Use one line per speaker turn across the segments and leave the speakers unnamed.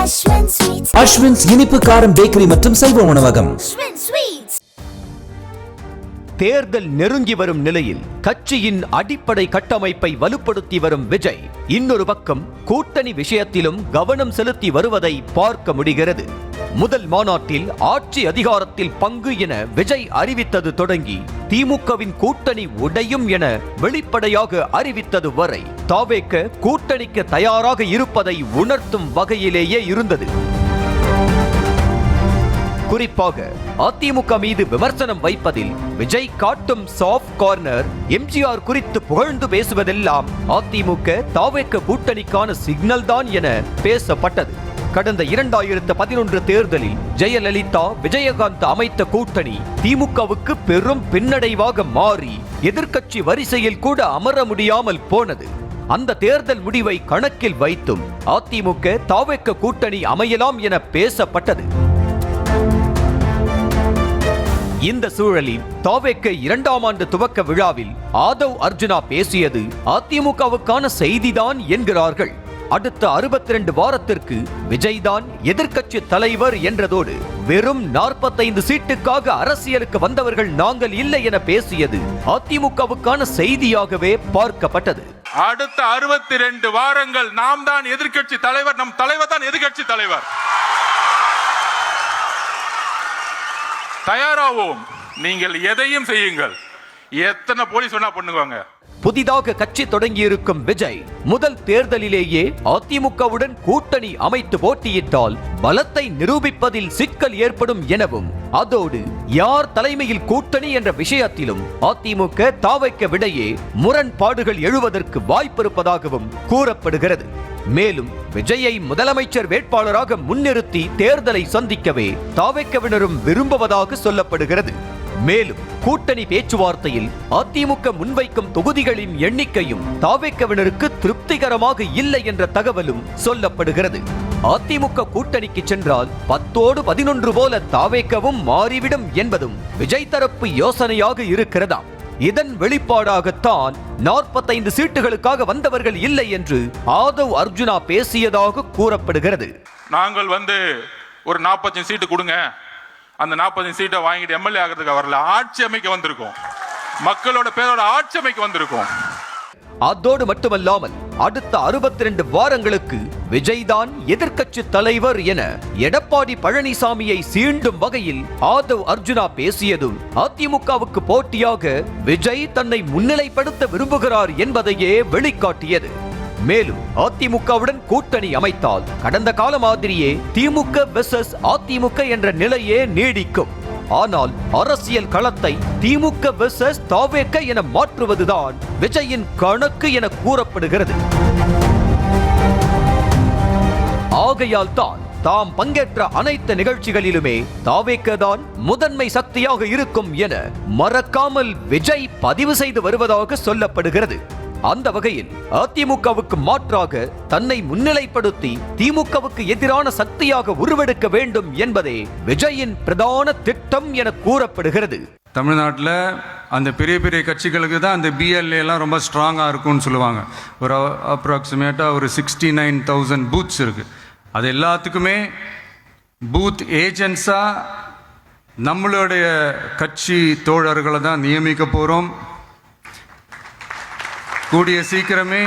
அஸ்வின்ஸ் இனிப்பு காரம் பேக்கரி மற்றும் செல்வ உணவகம்.
தேர்தல் நெருங்கி வரும் நிலையில் கட்சியின் அடிப்படை கட்டமைப்பை வலுப்படுத்தி வரும் விஜய் இன்னொரு பக்கம் கூட்டணி விஷயத்திலும் கவனம் செலுத்தி வருவதை பார்க்க முடிகிறது. முதல் மாநாட்டில் ஆட்சி அதிகாரத்தில் பங்கு என விஜய் அறிவித்தது தொடங்கி திமுகவின் கூட்டணி உடையும் என வெளிப்படையாக அறிவித்தது வரை தாவேக கூட்டணிக்கு தயாராக இருப்பதை உணர்த்தும் வகையிலேயே இருந்தது. குறிப்பாக அதிமுக மீது விமர்சனம் வைப்பதில் விஜய் காட்டும் சாஃப்ட் கார்னர், எம்ஜிஆர் குறித்து புகழ்ந்து பேசுவதெல்லாம் அதிமுக தாவேக கூட்டணிக்கான சிக்னல் தான் என பேசப்பட்டது. கடந்த 2011 தேர்தலில் ஜெயலலிதா விஜயகாந்த் அமைத்த கூட்டணி திமுகவுக்கு பெரும் பின்னடைவாக மாறி எதிர்க்கட்சி வரிசையில் கூட அமர முடியாமல் போனது. அந்த தேர்தல் முடிவை கணக்கில் வைத்தும் அதிமுக தாவேக கூட்டணி அமையலாம் என பேசப்பட்டது. இந்த சூழலில் தாவேக 2ஆம் ஆண்டு துவக்க விழாவில் ஆதவ் அர்ஜுனா பேசியது அதிமுகவுக்கான செய்திதான் என்கிறார்கள். அடுத்த 62 வாரத்திற்கு விஜய் தான் எதிர்க்கட்சி தலைவர் என்றதோடு வெறும் 45 சீட்டுக்காக அரசியலுக்கு வந்தவர்கள் நாங்கள் இல்லை என பேசியது அதிமுகவுக்கான செய்தியாகவே பார்க்கப்பட்டது.
அடுத்த 62 வாரங்கள் நாம் தான் எதிர்க்கட்சி தலைவர், நம் தலைவர் தான் எதிர்க்கட்சி தலைவர். தயாராவோம், நீங்கள் எதையும் செய்யுங்கள், எத்தனை போலீஸ் வேணா பண்ணுவாங்க.
புதிதாக கட்சி தொடங்கியிருக்கும் விஜய் முதல் தேர்தலிலேயே அதிமுகவுடன் கூட்டணி அமைத்து போட்டியிட்டால் பலத்தை நிரூபிப்பதில் சிக்கல் ஏற்படும் எனவும், அதோடு யார் தலைமையில் கூட்டணி என்ற விஷயத்திலும் அதிமுக தாவேக விடையே முரண்பாடுகள் எழுவதற்கு வாய்ப்பிருப்பதாகவும் கூறப்படுகிறது. மேலும் விஜயை முதலமைச்சர் வேட்பாளராக முன்னிறுத்தி தேர்தலை சந்திக்கவே தாவேகவினரும் விரும்புவதாக சொல்லப்படுகிறது. மேலும் கூட்டணி பேச்சுவார்த்தையில் அதிமுக முன்வைக்கும் தொகுதிகளின் எண்ணிக்கையும் தாவேகவினருக்கு திருப்திகரமாக இல்லை என்ற தகவலும் சொல்லப்படுகிறது. அதிமுக கூட்டணிக்கு சென்றால் 10ஓடு 11 போல தாவேகவும் மாறிவிடும் என்பதும் விஜய் தரப்பு யோசனையாக இருக்கிறதா. இதன் வெளிப்பாடாகத்தான் 45 சீட்டுகளுக்காக வந்தவர்கள் இல்லை என்று ஆதவ் அர்ஜுனா பேசியதாக கூறப்படுகிறது.
நாங்கள் ஒரு 45 சீட்டு கொடுங்க, அந்த 45 சீட்டை வாங்கிட்டு எம்எல்ஏ ஆகிறதுக்கு வரல, ஆட்சி அமைக்க வந்திருக்கோம், மக்களோட பேரோட ஆட்சி அமைக்க வந்திருக்கோம்.
அதோடு மட்டுமல்லாமல் அடுத்த 62 வாரங்களுக்கு விஜய் தான் எதிர்க்கட்சி தலைவர் என எடப்பாடி பழனிசாமியை சீண்டும் வகையில் ஆதவ் அர்ஜுனா பேசியதும் அதிமுகவுக்கு போட்டியாக விஜய் தன்னை முன்னிலைப்படுத்த விரும்புகிறார் என்பதையே வெளிக்காட்டியது. மேலும் அதிமுகவுடன் கூட்டணி அமைத்தால் கடந்த கால மாதிரியே திமுக வெர்சஸ் அதிமுக என்ற நிலையே நீடிக்கும். ஆனால் அரசியல் களத்தை திமுக வெர்சஸ் தாவேக என மாற்றுவதுதான் விஜயின் கணக்கு என கூறப்படுகிறது. ஆகையால் தான் தாம் பங்கேற்ற அனைத்து நிகழ்ச்சிகளிலுமே தாவேக தான் முதன்மை சக்தியாக இருக்கும் என மறக்காமல் விஜய் பதிவு செய்து வருவதாக சொல்லப்படுகிறது. அந்த வகையில் அதிமுகவுக்கு மாற்றாக தன்னை முன்னிலைப்படுத்தி திமுகவுக்கு எதிரான சக்தியாக உருவெடுக்க வேண்டும் என்பதே விஜயின் பிரதான திட்டம் என கூறப்படுகிறது.
தமிழ்நாட்டில் அந்த பெரிய பெரிய கட்சிகளுக்கு தான் அந்த பிஎல்ஏ எல்லாம் ரொம்ப ஸ்ட்ராங்காக இருக்கும்னு சொல்லுவாங்க. ஒரு அப்ராக்சிமேட்டாக ஒரு 69,000 பூத்ஸ் இருக்குது. அது எல்லாத்துக்குமே பூத் ஏஜென்ட்ஸாக நம்மளுடைய கட்சி தோழர்களை தான் நியமிக்க போகிறோம். கூடிய சீக்கிரமே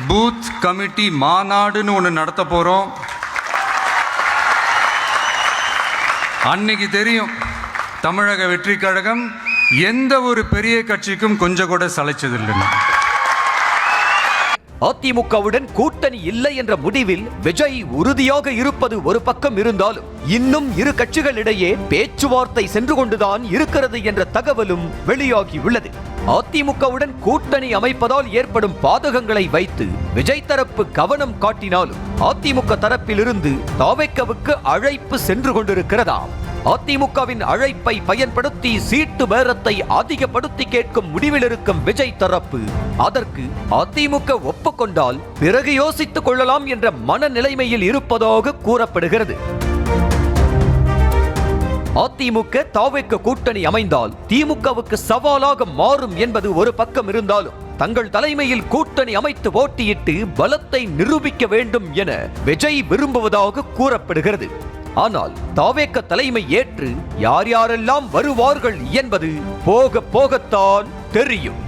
பூத் கமிட்டி மாநாடுன்னு ஒன்று நடத்த போகிறோம். அன்னைக்கு தெரியும் தமிழக வெற்றி கழகம் எந்த ஒரு பெரிய கட்சிக்கும் கொஞ்சம் கூட சளைச்சதில்லை.
அதிமுகவுடன் கூட்டணி இல்லை என்ற முடிவில் விஜய் உறுதியாக இருப்பது ஒரு பக்கம் இருந்தாலும் இன்னும் இரு கட்சிகளிடையே பேச்சுவார்த்தை சென்று கொண்டுதான் இருக்கிறது என்ற தகவலும் வெளியாகியுள்ளது. அதிமுகவுடன் கூட்டணி அமைப்பதால் ஏற்படும் பாதகங்களை வைத்து விஜய் தரப்பு கவனம் காட்டினாலும் அதிமுக தரப்பிலிருந்து தாவேகவுக்கு அழைப்பு சென்று கொண்டிருக்கிறதாம். அதிமுகவின் அழைப்பை பயன்படுத்தி சீட்டு பேரத்தை அதிகப்படுத்தி கேட்கும் முடிவில் இருக்கும் விஜய் தரப்பு அதற்கு அதிமுக ஒப்புக்கொண்டால் பிறகு யோசித்துக் கொள்ளலாம் என்ற மனநிலைமையில் இருப்பதாக கூறப்படுகிறது. அதிமுக தாவேக கூட்டணி அமைந்தால் திமுகவுக்கு சவாலாக மாறும் என்பது ஒரு பக்கம் இருந்தாலும் தங்கள் தலைமையில் கூட்டணி அமைத்து போட்டியிட்டு பலத்தை நிரூபிக்க வேண்டும் என விஜய் விரும்புவதாக கூறப்படுகிறது. ஆனால் தாவேக தலைமை ஏற்று யார் யாரெல்லாம் வருவார்கள் என்பது போக போகத்தான் தெரியும்.